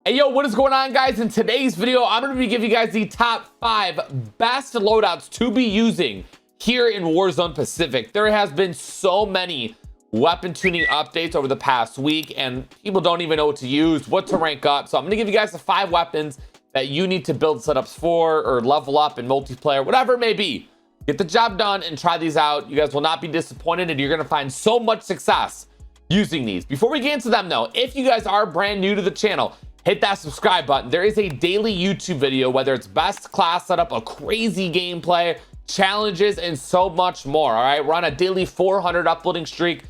Hey, yo, what is going on, guys? In today's video, I'm going to be giving you guys the top 5 best loadouts to be using here in Warzone Pacific. There has been so many weapon tuning updates over the past week, and people don't even know what to use, what to rank up. So I'm going to give you guys the 5 weapons that you need to build setups for or level up in multiplayer, whatever it may be. Get the job done and try these out. You guys will not be disappointed, and you're going to find so much success using these. Before we get into them, though, if you guys are brand new to the channel, hit that subscribe button. There is a daily YouTube video, whether it's best class setup, a crazy gameplay, challenges, and so much more. All right, we're on a daily 400 uploading streak.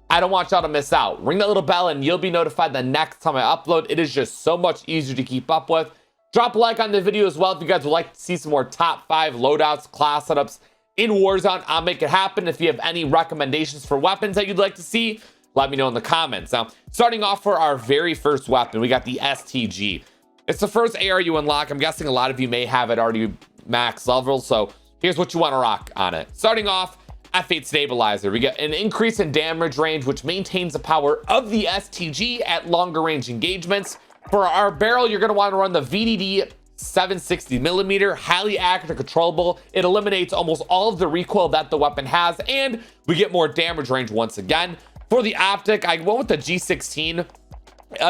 I don't want y'all to miss out. Ring that little bell and you'll be notified the next time I upload. It is just so much easier to keep up with. Drop a like on the video as well if you guys would like to see some more top 5 loadouts, class setups in Warzone. I'll make it happen. If you have any recommendations for weapons that you'd like to see, let me know in the comments. Now, starting off for our very first weapon, we got the STG. It's the first AR you unlock. I'm guessing a lot of you may have it already max level, so here's what you want to rock on it. Starting off, F8 stabilizer. We get an increase in damage range, which maintains the power of the STG at longer range engagements. For our barrel, you're going to want to run the VDD 760mm, highly accurate and controllable. It eliminates almost all of the recoil that the weapon has, and we get more damage range once again. For the optic, I went with the G16.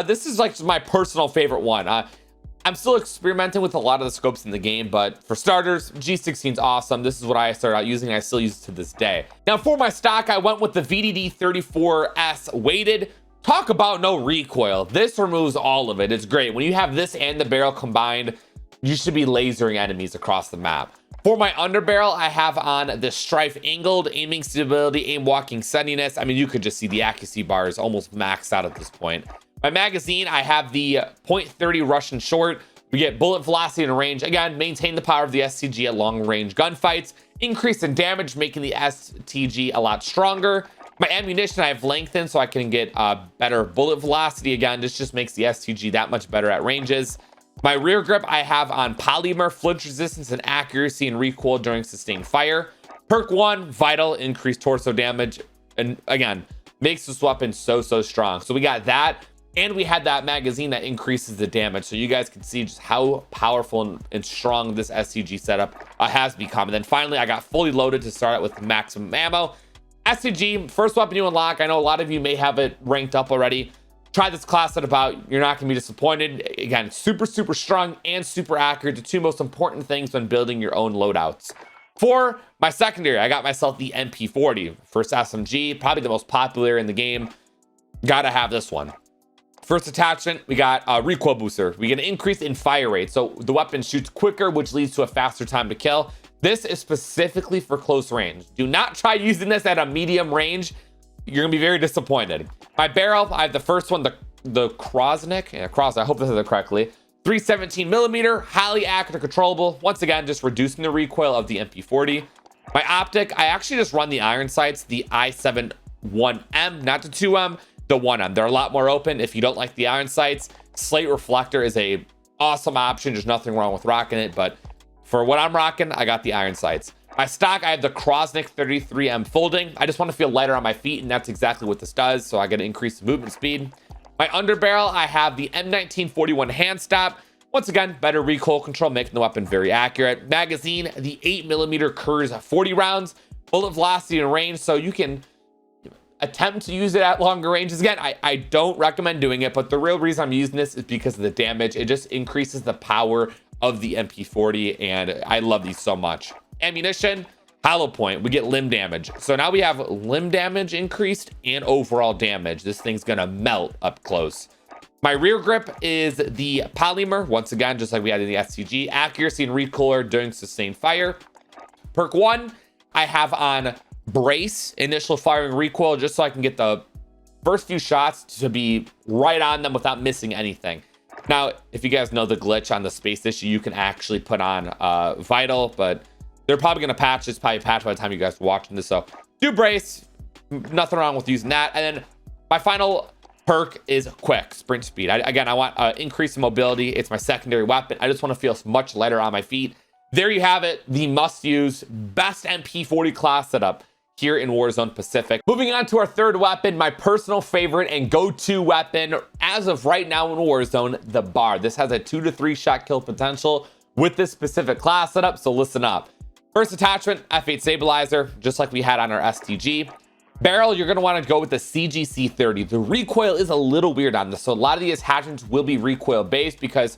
This is like my personal favorite one. I'm still experimenting with a lot of the scopes in the game, but for starters, G16 is awesome. This is what I started out using. I still use it to this day. Now for my stock, I went with the VDD 34S weighted. Talk about no recoil. This removes all of it. It's great. When you have this and the barrel combined, you should be lasering enemies across the map. For my underbarrel, I have on the Strife angled, aiming stability, aim walking steadiness. I mean, you could just see the accuracy bar is almost maxed out at this point. My magazine, I have the .30 Russian short. We get bullet velocity and range. Again, maintain the power of the STG at long range gunfights. Increase in damage, making the STG a lot stronger. My ammunition, I have lengthened so I can get better bullet velocity. Again, this just makes the STG that much better at ranges. My rear grip, I have on polymer, flinch resistance, and accuracy and recoil during sustained fire. Perk 1, vital, increased torso damage. And again, makes this weapon so strong. So we got that, and we had that magazine that increases the damage. So you guys can see just how powerful and strong this STG setup has become. And then finally, I got fully loaded to start out with maximum ammo. STG, first weapon you unlock. I know a lot of you may have it ranked up already. Try this class setup out. You're not going to be disappointed. Again, it's super strong and super accurate. The 2 most important things when building your own loadouts. For my secondary, I got myself the MP40. First SMG, probably the most popular in the game. Gotta have this one. First attachment, we got a recoil booster. We get an increase in fire rate. So the weapon shoots quicker, which leads to a faster time to kill. This is specifically for close range. Do not try using this at a medium range. You're gonna be very disappointed. My barrel, I have the first one, the Krosnik, I hope I said that correctly. 317mm, highly accurate and controllable. Once again, just reducing the recoil of the MP40. My optic, I actually just run the iron sights, the i7 1M, not the 2M, the 1M. They're a lot more open if you don't like the iron sights. Slate reflector is a awesome option. There's nothing wrong with rocking it, but for what I'm rocking, I got the iron sights. My stock, I have the Krosnik 33M folding. I just want to feel lighter on my feet, and that's exactly what this does. So I get an increased movement speed. My underbarrel, I have the M1941 hand stop. Once again, better recoil control, making the weapon very accurate. Magazine, the 8mm Kurz 40 rounds. Bullet velocity and range, so you can attempt to use it at longer ranges. Again, I don't recommend doing it, but the real reason I'm using this is because of the damage. It just increases the power of the MP40, and I love these so much. Ammunition, hollow point, we get limb damage. So now we have limb damage increased and overall damage. This thing's gonna melt up close. My rear grip is the polymer. Once again, just like we had in the STG, accuracy and recoil during sustained fire. Perk 1, I have on brace, initial firing recoil, just so I can get the first few shots to be right on them without missing anything. Now, if you guys know the glitch on the space issue, you can actually put on vital, but they're probably going to patch this, probably patch by the time you guys are watching this. So do brace, nothing wrong with using that. And then my final perk is quick sprint speed. Again, I want increase in mobility. It's my secondary weapon. I just want to feel much lighter on my feet. There you have it, the must use best MP40 class setup here in Warzone Pacific. Moving on to our third weapon, my personal favorite and go-to weapon as of right now in Warzone, the bar. This has a 2 to 3 shot kill potential with this specific class setup, so listen up. First attachment, F8 stabilizer, just like we had on our STG. Barrel, you're gonna wanna go with the CGC30. The recoil is a little weird on this, so a lot of the attachments will be recoil based because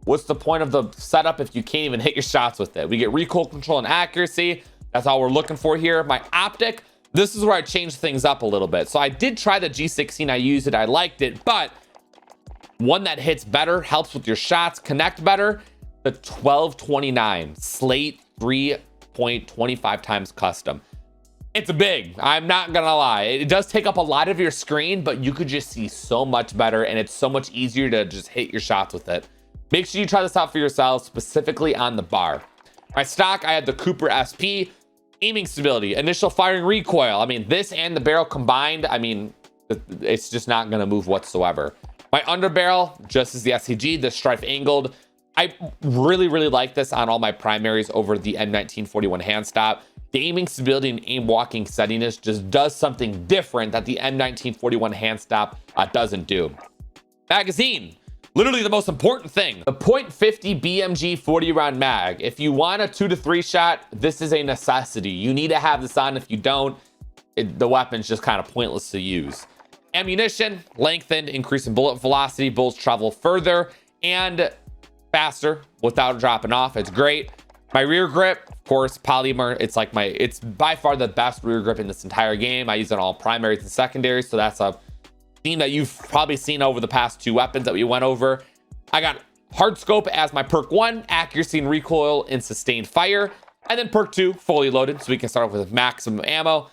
what's the point of the setup if you can't even hit your shots with it? We get recoil control and accuracy. That's all we're looking for here. My optic, this is where I changed things up a little bit. So I did try the G16, I used it, I liked it, but one that hits better, helps with your shots, connect better, the 1229 Slate 3.25 times custom. It's big, I'm not gonna lie. It does take up a lot of your screen, but you could just see so much better and it's so much easier to just hit your shots with it. Make sure you try this out for yourself, specifically on the bar. My stock, I had the Cooper SP, aiming stability, initial firing recoil. I mean, this and the barrel combined, I mean, it's just not gonna move whatsoever. My underbarrel, just as the SCG, the strife angled. I really like this on all my primaries over the M1941 hand stop. The aiming stability and aim walking steadiness just does something different that the M1941 hand stop doesn't do. Magazine, literally the most important thing. The .50 BMG 40 round mag. If you want a 2 to 3 shot, this is a necessity. You need to have this on. If you don't, the weapon's just kind of pointless to use. Ammunition, lengthened, increase in bullet velocity. Bullets travel further and faster without dropping off. It's great. My rear grip, of course, polymer. It's by far the best rear grip in this entire game. I use it on all primaries and secondaries, so that's a theme that you've probably seen over the past 2 weapons that we went over. I got hard scope as my perk 1, accuracy and recoil and sustained fire, and then perk 2, fully loaded, so we can start off with maximum ammo.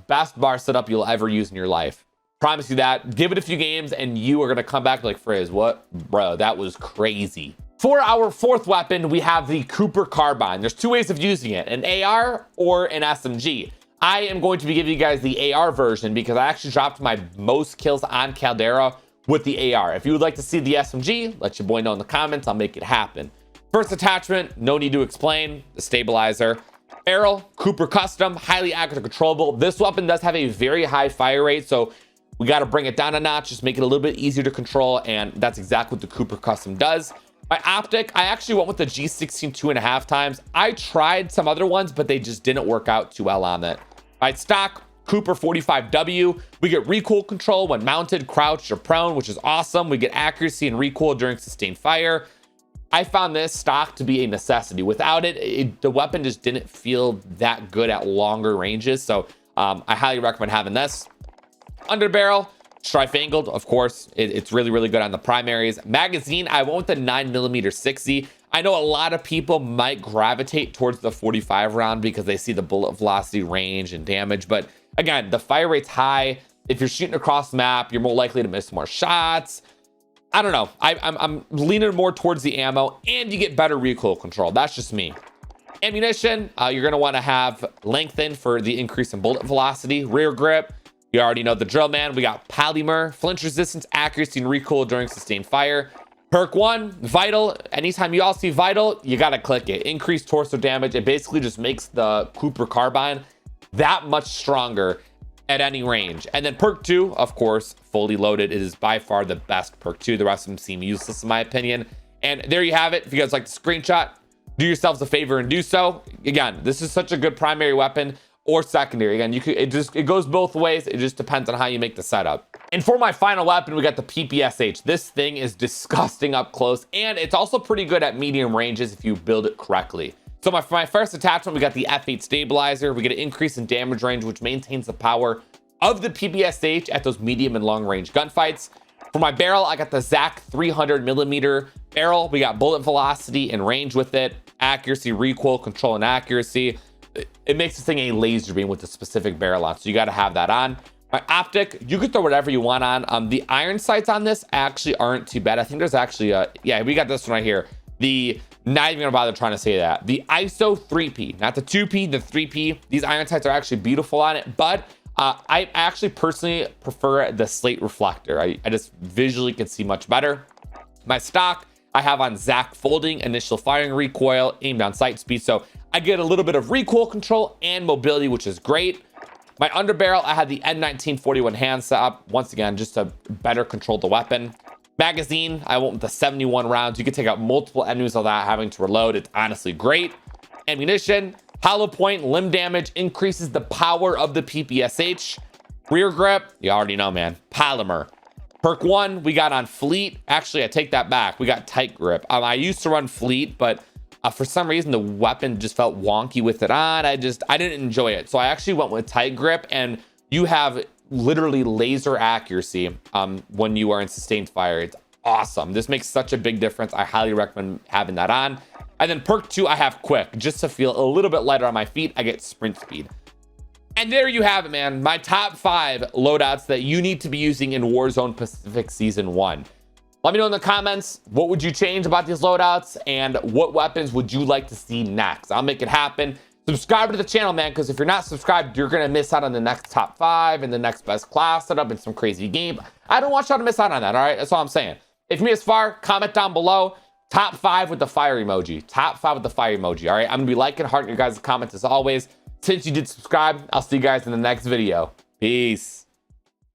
Best bar setup you'll ever use in your life. Promise you that. Give it a few games and you are gonna come back like, Frizz, what? Bro, that was crazy. For our fourth weapon, we have the Cooper Carbine. There's 2 ways of using it, an AR or an SMG. I am going to be giving you guys the AR version because I actually dropped my most kills on Caldera with the AR. If you would like to see the SMG, let your boy know in the comments, I'll make it happen. First attachment, no need to explain, the stabilizer. Barrel, Cooper Custom, highly accurate controllable. This weapon does have a very high fire rate, so we got to bring it down a notch, just make it a little bit easier to control, and that's exactly what the Cooper Custom does. My optic, I actually went with the G16 2.5 times. I tried some other ones, but they just didn't work out too well on it. My stock, Cooper 45W. We get recoil control when mounted, crouched, or prone, which is awesome. We get accuracy and recoil during sustained fire. I found this stock to be a necessity. Without it, the weapon just didn't feel that good at longer ranges. So I highly recommend having this. Underbarrel, strife angled, of course, it's really good on the primaries. Magazine, I went with the 9mm 60. I know a lot of people might gravitate towards the 45 round because they see the bullet velocity, range, and damage. But again, the fire rate's high. If you're shooting across the map, you're more likely to miss more shots. I don't know. I'm leaning more towards the ammo, and you get better recoil control. That's just me. Ammunition, you're going to want to have lengthened for the increase in bullet velocity. Rear grip, you already know the drill, man. We got polymer, flinch resistance, accuracy, and recoil during sustained fire. Perk 1, vital. Anytime you all see vital, you got to click it. Increased torso damage. It basically just makes the Cooper Carbine that much stronger at any range. And then perk 2, of course, fully loaded. It is by far the best perk 2. The rest of them seem useless in my opinion. And there you have it. If you guys like the screenshot, do yourselves a favor and do so. Again, this is such a good primary weapon or secondary. Again, it goes both ways. It just depends on how you make the setup. And for my final weapon, we got the PPSH. This thing is disgusting up close, and it's also pretty good at medium ranges if you build it correctly. So for my first attachment, we got the F8 stabilizer. We get an increase in damage range, which maintains the power of the PPSH at those medium and long range gunfights. For my barrel, I got the ZAC 300mm barrel. We got bullet velocity and range with it, accuracy, recoil, control, and accuracy. It makes this thing a laser beam with a specific barrel on, so you got to have that on. My optic, you could throw whatever you want on. The iron sights on this actually aren't too bad. I think there's actually yeah, we got this one right here. Not even gonna bother trying to say that. The ISO 3P, not the 2P, the 3P. These iron sights are actually beautiful on it, but I actually personally prefer the slate reflector. I just visually can see much better. My stock, I have on ZAC folding, initial firing recoil, aim down sight speed. So I get a little bit of recoil control and mobility, which is great. My underbarrel, I had the N1941 hand set up, once again, just to better control the weapon. Magazine, I went with the 71 rounds. You can take out multiple enemies without having to reload. It's honestly great. Ammunition, hollow point, limb damage, increases the power of the PPSH. Rear grip, you already know, man. Polymer. Perk 1, we got on Fleet. Actually, I take that back. We got tight grip. I used to run Fleet, but for some reason, the weapon just felt wonky with it on. I didn't enjoy it. So I actually went with tight grip, and you have literally laser accuracy when you are in sustained fire. It's awesome. This makes such a big difference. I highly recommend having that on. And then perk 2, I have quick, just to feel a little bit lighter on my feet. I get sprint speed. And there you have it, man. My top 5 loadouts that you need to be using in Warzone Pacific Season 1. Let me know in the comments, what would you change about these loadouts and what weapons would you like to see next? I'll make it happen. Subscribe to the channel, man, because if you're not subscribed, you're going to miss out on the next top 5 and the next best class setup and some crazy game. I don't want y'all to miss out on that, all right? That's all I'm saying. If you made this far, comment down below. Top 5 with the fire emoji. Top 5 with the fire emoji, all right? I'm going to be liking, hearting your guys' comments as always. Since you did subscribe, I'll see you guys in the next video. Peace.